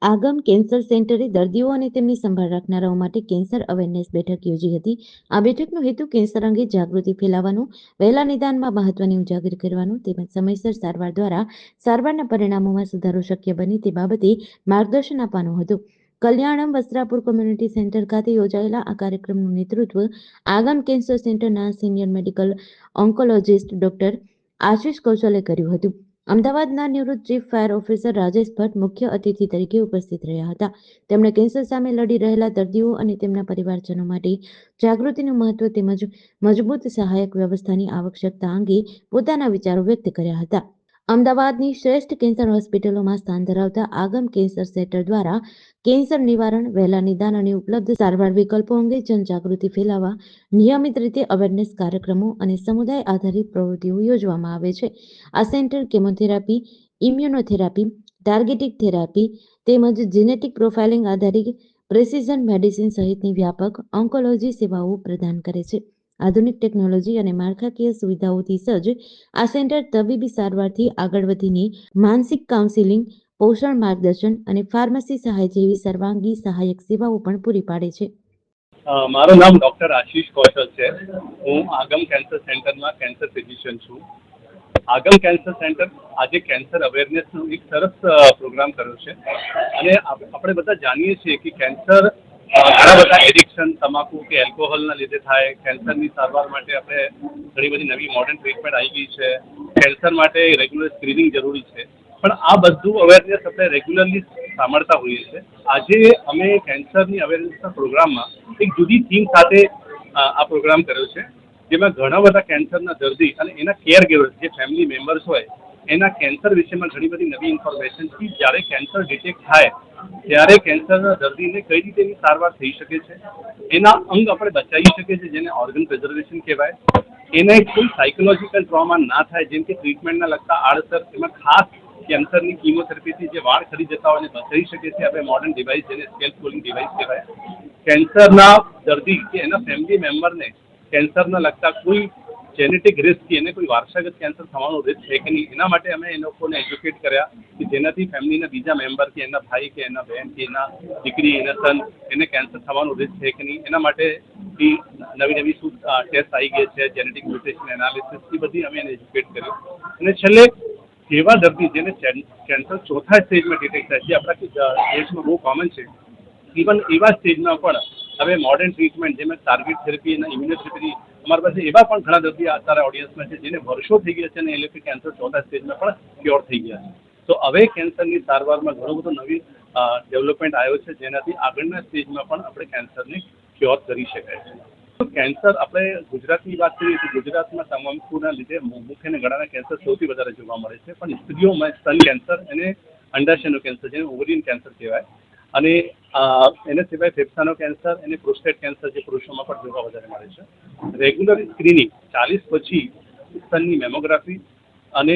આગમ cancer સેન્ટરે દર્દીઓ અને તેમની સંભાળ રાખનારાઓ માટે કેન્સર અવેરનેસ બેઠક યોજી હતી. આ બેઠકનો હેતુ કેન્સર અંગે જાગૃતિ ફેલાવવાનો, વહેલા નિદાનમાં મહત્વની ઉજાગર કરવાનો તેમજ સમયસર સારવાર દ્વારા સારવારના પરિણામોમાં સુધારો શક્ય બને તે બાબતે માર્ગદર્શન આપવાનું હતું. કલ્યાણમ વસ્ત્રાપુર કોમ્યુનિટી સેન્ટર ખાતે યોજાયેલા આ કાર્યક્રમનું નેતૃત્વ આગમ કેન્સર સેન્ટરના senior medical oncologist doctor Ashish કૌશલે કર્યું હતું. અમદાવાદના નિવૃત્ત chief fire officer Rajesh Bhatt મુખ્ય અતિથિ તરીકે ઉપસ્થિત રહ્યા હતા. તેમણે કેન્સર સામે લડી રહેલા દર્દીઓ અને તેમના પરિવારજનો માટે જાગૃતિનું મહત્વ તેમજ મજબૂત સહાયક વ્યવસ્થાની આવશ્યકતા અંગે પોતાના વિચારો વ્યક્ત કર્યા હતા. અમદાવાદની શ્રેષ્ઠ કેન્સર હોસ્પિટલોમાં સ્થાન ધરાવતા આગમ કેન્સર સેન્ટર દ્વારા કેન્સર નિવારણ, વહેલા નિદાન અને ઉપલબ્ધ સારવાર વિકલ્પો અંગે જનજાગૃતિ ફેલાવવા નિયમિત રીતે અવેરનેસ કાર્યક્રમો અને સમુદાય આધારિત પ્રવૃત્તિઓ યોજવામાં આવે છે. આ centre chemotherapy, immunotherapy, targeted therapy તેમજ જેનેટિક પ્રોફાઇલિંગ આધારિત પ્રેસિઝન મેડિસિન સહિતની વ્યાપક ઓન્કોલોજી સેવાઓ પ્રદાન કરે છે. આધુનિક ટેકનોલોજી અને માળખાકીય સુવિધાઓથી સજ્જ આ સેન્ટર તબીબી સારવારથી આગળ વધીને માનસિક કાઉન્સિલિંગ, પોષણ માર્ગદર્શન અને ફાર્મસી સહાય જેવી સર્વાંગી સહાયક સેવાઓ પણ પૂરી પાડે છે. મારું નામ ડૉક્ટર આશિષ કૌશલ છે. હું આગમ કેન્સર સેન્ટરમાં કેન્સર ફિઝિશિયન છું. આગમ કેન્સર સેન્ટર આજે કેન્સર અવેરનેસનો એક સરસ પ્રોગ્રામ કર્યો છે અને આપણે બધા જાણીએ છીએ કે કેન્સર ઘણા બધા એડિક્શન, તમાકુ કે એલ્કોહોલના લીધે થાય. કેન્સરની સારવાર માટે આપણે ઘણી બધી નવી મોડર્ન ટ્રીટમેન્ટ આવી ગઈ છે. કેન્સર માટે રેગ્યુલર સ્ક્રીનિંગ જરૂરી છે, પણ આ બધું અવેરનેસ આપણે રેગ્યુલરલી સાંભળતા હોઈએ છીએ. આજે અમે કેન્સરની અવેરનેસના પ્રોગ્રામમાં એક જુદી થીમ સાથે આ પ્રોગ્રામ કર્યો છે, જેમાં ઘણા બધા કેન્સરના દર્દી અને એના કેર ગિવર્સ, જે ફેમિલી મેમ્બર્સ હોય, એના કેન્સર વિશેમાં ઘણી બધી નવી ઇન્ફોર્મેશનથી જ્યારે કેન્સર ડિટેક્ટ થાય ત્યારે કેન્સરના દર્દીને કઈ રીતે એની સારવાર થઈ શકે છે, એના અંગ આપણે બચાવી શકીએ છીએ, જેને ઓર્ગન પ્રિઝર્વેશન કહેવાય. એને કોઈ સાયકોલોજીકલ ટ્રોમા ના થાય, જેમ કે ટ્રીટમેન્ટના લગતા આડઅસર, એમાં ખાસ કેન્સરની કીમોથેરાપીથી જે વાળ ખરી જતા હોય એને બચાવી શકે છે આપણે મોડર્ન ડિવાઇસ, જેને સ્કેલ્પ કુલિંગ ડિવાઇસ કહેવાય. કેન્સરના દર્દી કે એના ફેમિલી મેમ્બરને કેન્સરના લગતા કોઈ જેનેટિક રિસ્ક કે એને કોઈ વારસાગત કેન્સર થવાનું રિસ્ક છે કે નહીં, એના માટે અમે એ લોકોને એજ્યુકેટ કર્યા કે જેનાથી ફેમિલીના બીજા મેમ્બર કે એના ભાઈ કે એના બહેન કે એના દીકરી, એના સન, એને કેન્સર થવાનું રિસ્ક છે કે નહીં, એના માટે નવી નવી શું ટેસ્ટ આવી ગઈ છે, જેનેટિક મ્યુટેશન એનાલિસિસ, એ બધી અમે એને એજ્યુકેટ કર્યું. અને છેલ્લે જેવા દર્દી જેને કેન્સર ચોથા સ્ટેજમાં ડિટેક્ટ થાય, જે આપણા દેશમાં બહુ કોમન છે, ઇવન એવા સ્ટેજમાં પણ હવે મોડર્ન ટ્રીટમેન્ટ, જેમાં ટાર્ગેટ થેરપી અને ઇમ્યુનોથેરાપી, અમારી પાસે એવા પણ ઘણા દર્દી અત્યારે ઓડિયન્સમાં છે જેને વર્ષો થઈ ગયા છે અને એ લોકો કેન્સર ચોથા સ્ટેજમાં પણ ક્યોર થઈ ગયા છે. તો હવે કેન્સરની સારવારમાં ઘણો બધો નવી ડેવલપમેન્ટ આવ્યો છે, જેનાથી આગળના સ્ટેજમાં પણ આપણે કેન્સરને ક્યોર કરી શકાય છે. તો કેન્સર, આપણે ગુજરાતની વાત કરીએ તો ગુજરાતમાં તમાકુના લીધે મુખ અને ગળાના કેન્સર સૌથી વધારે જોવા મળે છે, પણ સ્ત્રીઓમાં સ્તન કેન્સર અને અંડાશયનું કેન્સર, જેને ઓવરિયન કેન્સર કહેવાય, અને એના સિવાય ફેફસાનો કેન્સર અને પ્રોસ્ટેટ કેન્સર, જે પુરુષોમાં પણ જોવા વધારે મળે છે. રેગ્યુલર સ્ક્રીનિંગ 40 પછી સ્તનની મેમોગ્રાફી અને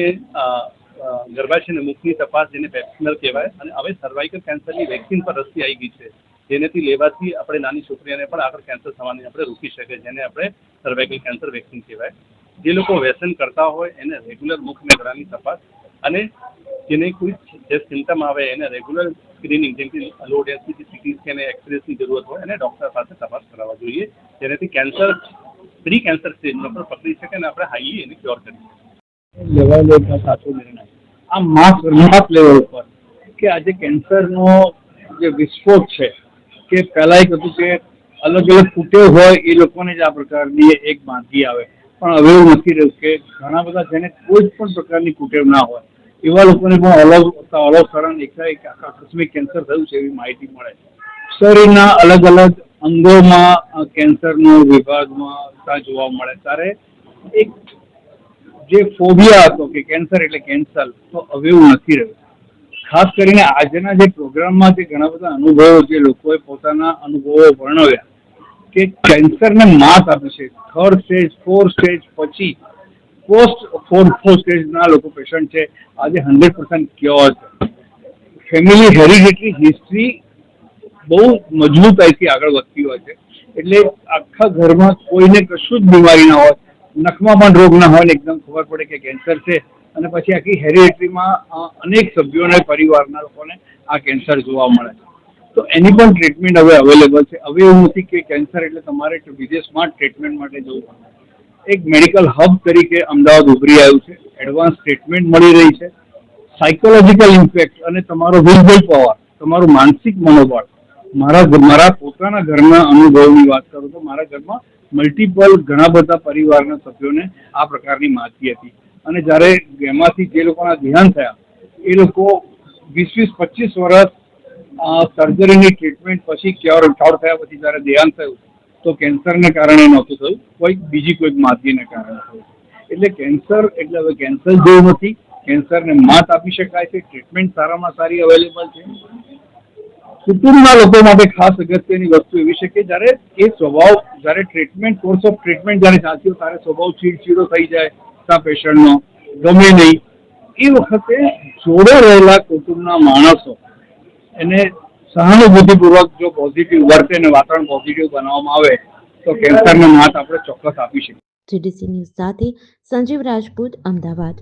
ગર્ભાશયના મુખની તપાસ, જેને પેપ્સનર કહેવાય, અને હવે સર્વાઇકલ કેન્સરની વેક્સિન પર રસી આવી ગઈ છે, જેનેથી લેવાથી આપણે નાની છોકરીઓને પણ આગળ કેન્સર થવાની આપણે રોકી શકીએ, જેને આપણે સર્વાઇકલ કેન્સર વેક્સિન કહેવાય. જે લોકો વ્યસન કરતા હોય એને રેગ્યુલર મુખ અને ગળાની તપાસ, અને જેને કોઈ જે સિમ્ટમ આવે એને રેગ્યુલર સ્ક્રીનિંગ, જેમ કે લો ડેન્સિટી સીટી સ્કેન, એક્સરેની જરૂરત હોય એને ડૉક્ટર પાસે તપાસ કરાવવા જોઈએ, જેનાથી કેન્સર પ્રી કેન્સર સ્ટેજમાં પણ પકડી શકે અને આપણે હાઈલી એને ક્યોર કરી શકીએ. લેવલ સાચો નિર્ણય આ માસ લેવલ પર કે આજે કેન્સરનો જે વિસ્ફોટ છે, કે પહેલાં એક હતું કે અલગ અલગ કુટેવ હોય એ લોકોને જ આ પ્રકારની એક માંદગી આવે, પણ હવે એવું નથી રહ્યું કે ઘણા બધા જેને કોઈ પણ પ્રકારની કુટેવ ના હોય એવા લોકોને પણ અલગ કારણ એકાએક આકસ્મિક કેન્સર થયું છે એવી માહિતી મળે. શરીરના અલગ અલગ અંગોમાં કેન્સરનો વિભાગમાં જોવા મળે ત્યારે એક જે ફોબિયા હતો કે કેન્સર એટલે કેન્સર, તો હવે એવું નથી રહ્યું. ખાસ કરીને આજના જે પ્રોગ્રામમાં જે ઘણા બધા અનુભવો, જે લોકોએ પોતાના અનુભવો વર્ણવ્યા કે કેન્સરને માત આપે છે, 3rd સ્ટેજ 4th સ્ટેજ પછી પોસ્ટ 4th સ્ટેજના લોકો પેશન્ટ છે, આજે 100% ક્યોર છે. ફેમિલી હેરિડિટરી હિસ્ટ્રી બહુ મજબૂતાઈથી આગળ વધતી હોય છે, એટલે આખા ઘરમાં કોઈને કશું જ બીમારી ના હોય, નખમાં પણ રોગ ના હોય, એકદમ ખબર પડે કે કેન્સર છે, અને પછી આખી હેરિડિટરીમાં અનેક સભ્યોને, પરિવારના લોકોને આ કેન્સર જોવા મળે છે. તો એની પણ ટ્રીટમેન્ટ હવે અવેલેબલ છે. હવે એવું નથી કે કેન્સર એટલે તમારે વિદેશમાં જ ટ્રીટમેન્ટ માટે જવું પડે. એક મેડિકલ હબ તરીકે અમદાવાદ ઉભરી આવ્યું છે. એડવાન્સ ટ્રીટમેન્ટ મળી રહી છે. સાયકોલોજીકલ ઇમ્પેક્ટ અને તમારો વિઝ્યુઅલ પાવર, તમારું માનસિક મનોબળ, મારા પોતાના ઘરના અનુભવની વાત કરું તો મારા ઘરમાં મલ્ટિપલ ઘણા બધા પરિવારના સભ્યોને આ પ્રકારની માતી હતી અને જ્યારે એમાંથી જે લોકોના દેહાંત થયા એ લોકો 20-25 વર્ષ સર્જરીની ટ્રીટમેન્ટ પછી ક્યોર થયા પછી જ્યારે દેહાંત થયું તો કેન્સરને કારણે નહોતું થયું, કોઈક માતીને કારણે થયું. એટલે કેન્સર એટલે હવે કેન્સર જેવું નથી. કેન્સરને માત આપી શકાય છે. ટ્રીટમેન્ટ સારામાં સારી અવેલેબલ છે. કુટુંબના લોકો માટે ખાસ અગત્યની વસ્તુ એવી છે કે જ્યારે ટ્રીટમેન્ટ કોર્સ ઓફ ટ્રીટમેન્ટ જ્યારે ચાલતી હોય ત્યારે સ્વભાવ ચીડચીડો થઈ જાય પેશન્ટનો, ગમે નહીં, એ વખતે જોડે રહેલા કુટુંબના માણસો એને સહાનુભૂતિપૂર્વક જો પોઝિટિવ વર્તે અને વાતાવરણ પોઝિટિવ બનાવવામાં આવે તો કેન્સરને માત આપણે ચોક્કસ આપી શકીએ. GDC ન્યૂઝ સાથે સંજીવ રાજપૂત, અમદાવાદ.